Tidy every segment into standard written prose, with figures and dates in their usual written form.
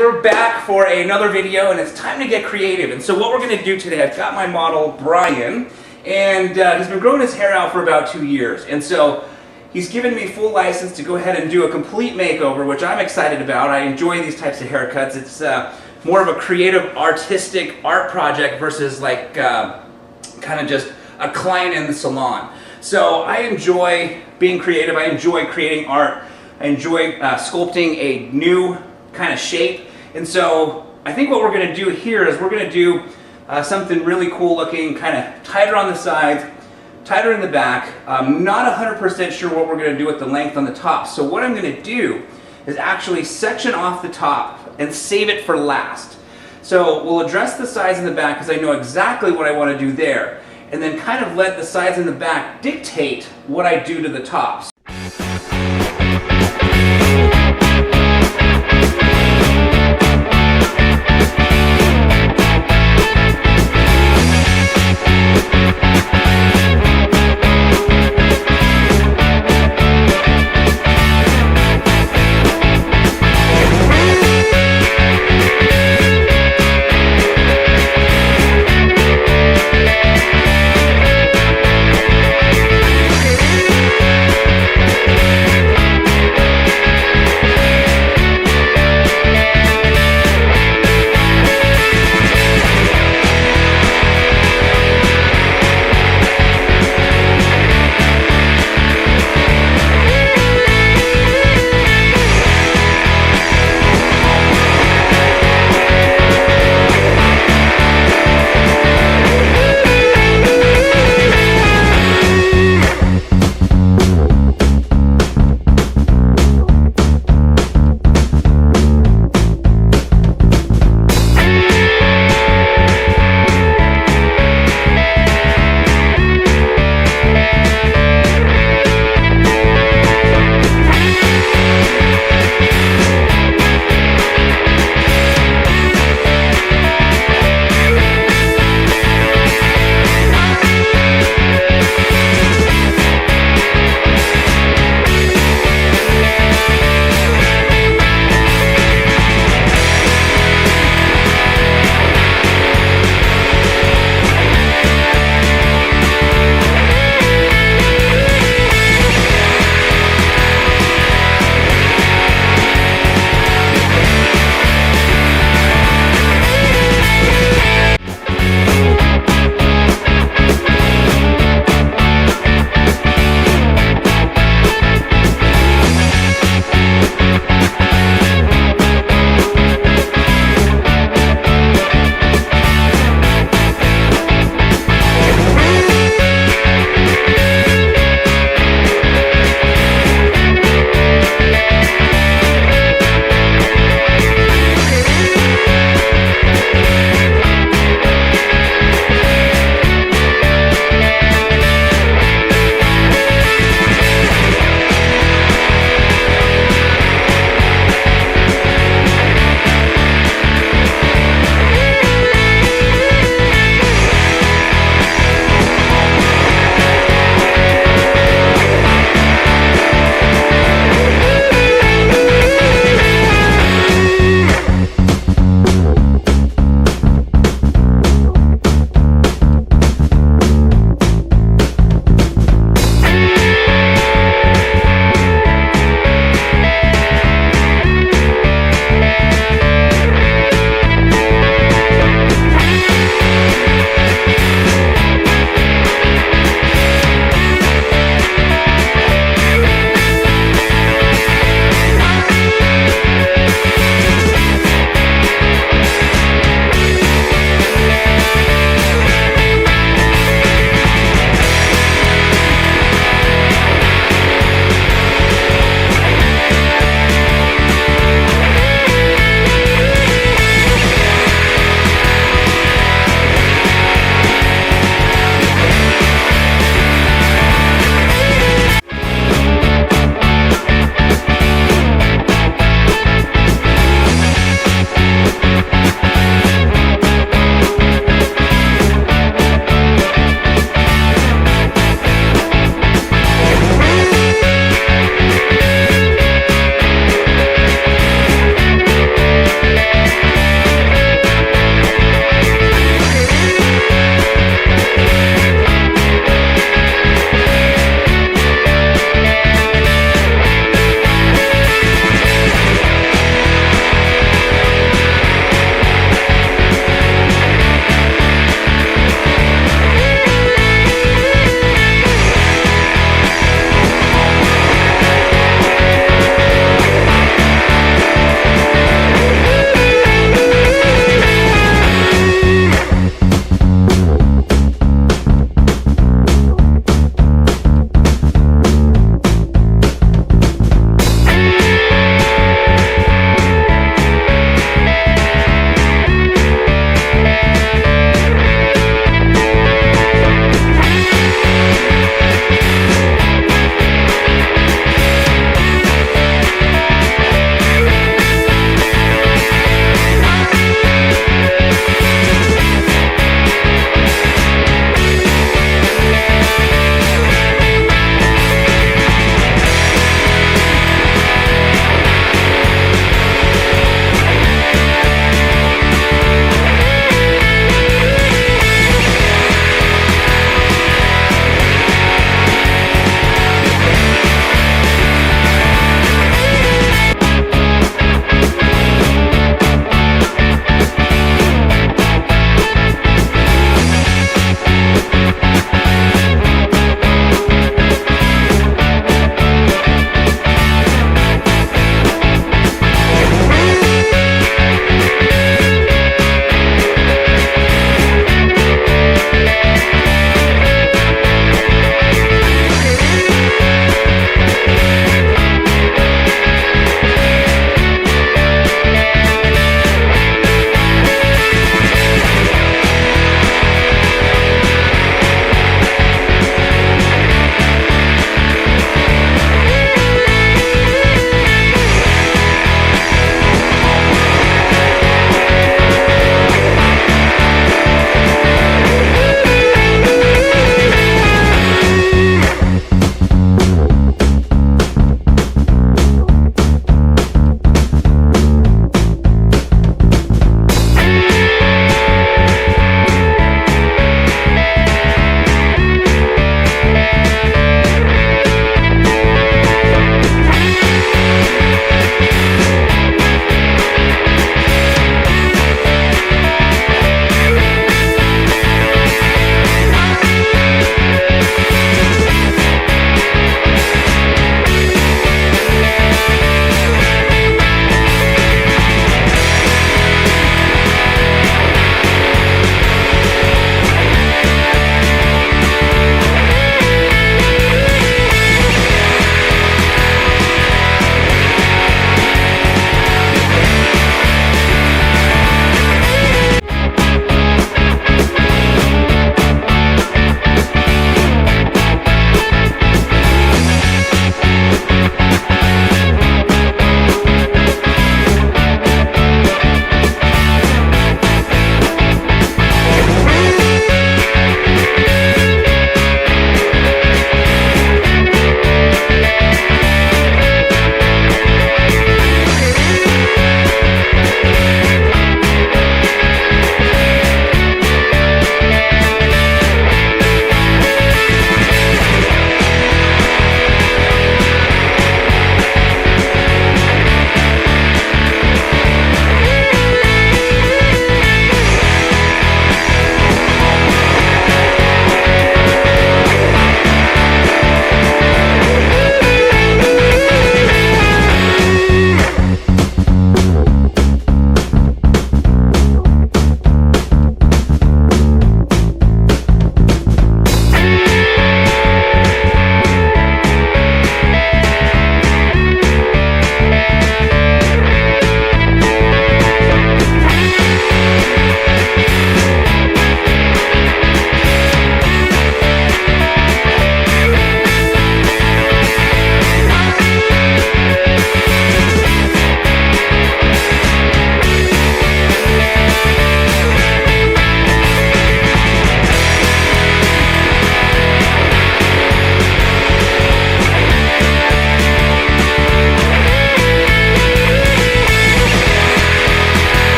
We're back for another video, and it's time to get creative. And so what we're going to do today, I've got my model Brian, and he's been growing his hair out for about 2 years. And so he's given me full license to go ahead and do a complete makeover, which I'm excited about. I enjoy these types of haircuts. It's more of a creative, artistic art project versus like kind of just a client in the salon. So I enjoy being creative. I enjoy creating art. I enjoy sculpting a new kind of shape. And so I think what we're going to do here is we're going to do something really cool looking, kind of tighter on the sides, tighter in the back. I'm not 100% sure what we're going to do with the length on the top. So what I'm going to do is actually section off the top and save it for last. So we'll address the sides in the back because I know exactly what I want to do there, and then kind of let the sides in the back dictate what I do to the tops.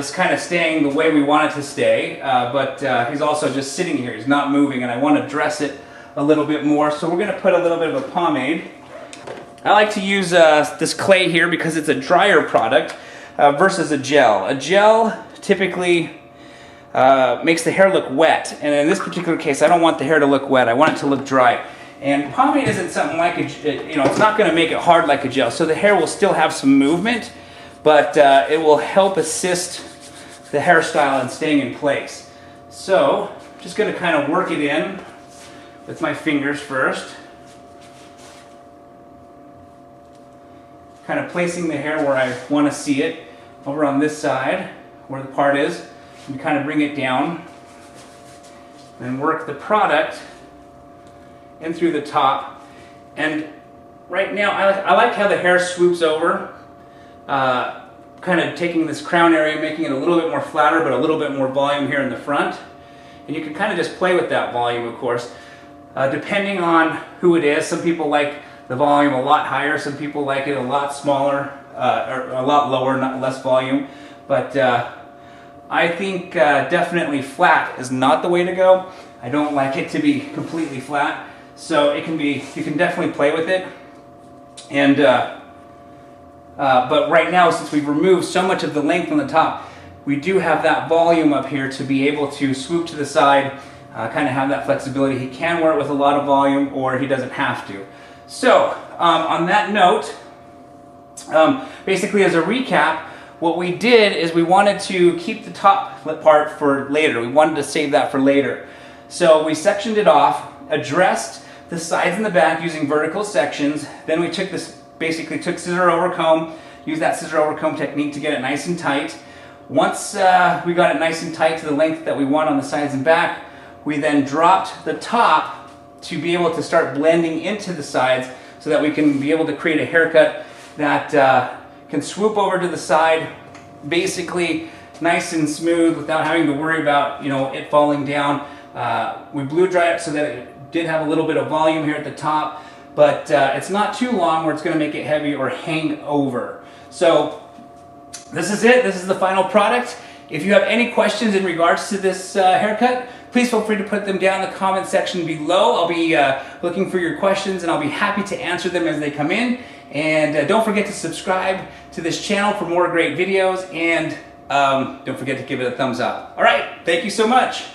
is kind of staying the way we want it to stay, but he's also just sitting here. He's not moving, and I want to dress it a little bit more. So we're going to put a little bit of a pomade. I like to use this clay here because it's a drier product versus a gel. A gel typically makes the hair look wet, and in this particular case, I don't want the hair to look wet. I want it to look dry. And pomade isn't something like it's not going to make it hard like a gel, so the hair will still have some movement, but it will help assist the hairstyle in staying in place. So, I'm just going to kind of work it in with my fingers first. Kind of placing the hair where I want to see it, over on this side, where the part is, and kind of bring it down, and work the product in through the top. And right now, I like how the hair swoops over, kind of taking this crown area, making it a little bit more flatter, but a little bit more volume here in the front. And you can kind of just play with that volume, of course, depending on who it is. Some people like the volume a lot higher, some people like it a lot smaller, or a lot lower, not less volume. But I think definitely flat is not the way to go. I don't like it to be completely flat. So it can be, you can definitely play with it. And but right now, since we've removed so much of the length on the top, we do have that volume up here to be able to swoop to the side, kind of have that flexibility. He can wear it with a lot of volume, or he doesn't have to. So, on that note, basically as a recap, what we did is we wanted to keep the top part for later. We wanted to save that for later. So we sectioned it off, addressed the sides and the back using vertical sections. Then we took this, basically took scissor over comb, used that scissor over comb technique to get it nice and tight. Once we got it nice and tight to the length that we want on the sides and back, we then dropped the top to be able to start blending into the sides so that we can be able to create a haircut that can swoop over to the side, basically nice and smooth without having to worry about, you know, it falling down. We blow dry it so that it did have a little bit of volume here at the top, but it's not too long where it's going to make it heavy or hang over. So this is it. This is the final product. If you have any questions in regards to this haircut, please feel free to put them down in the comment section below. I'll be looking for your questions, and I'll be happy to answer them as they come in. And don't forget to subscribe to this channel for more great videos, and don't forget to give it a thumbs up. All right, thank you so much.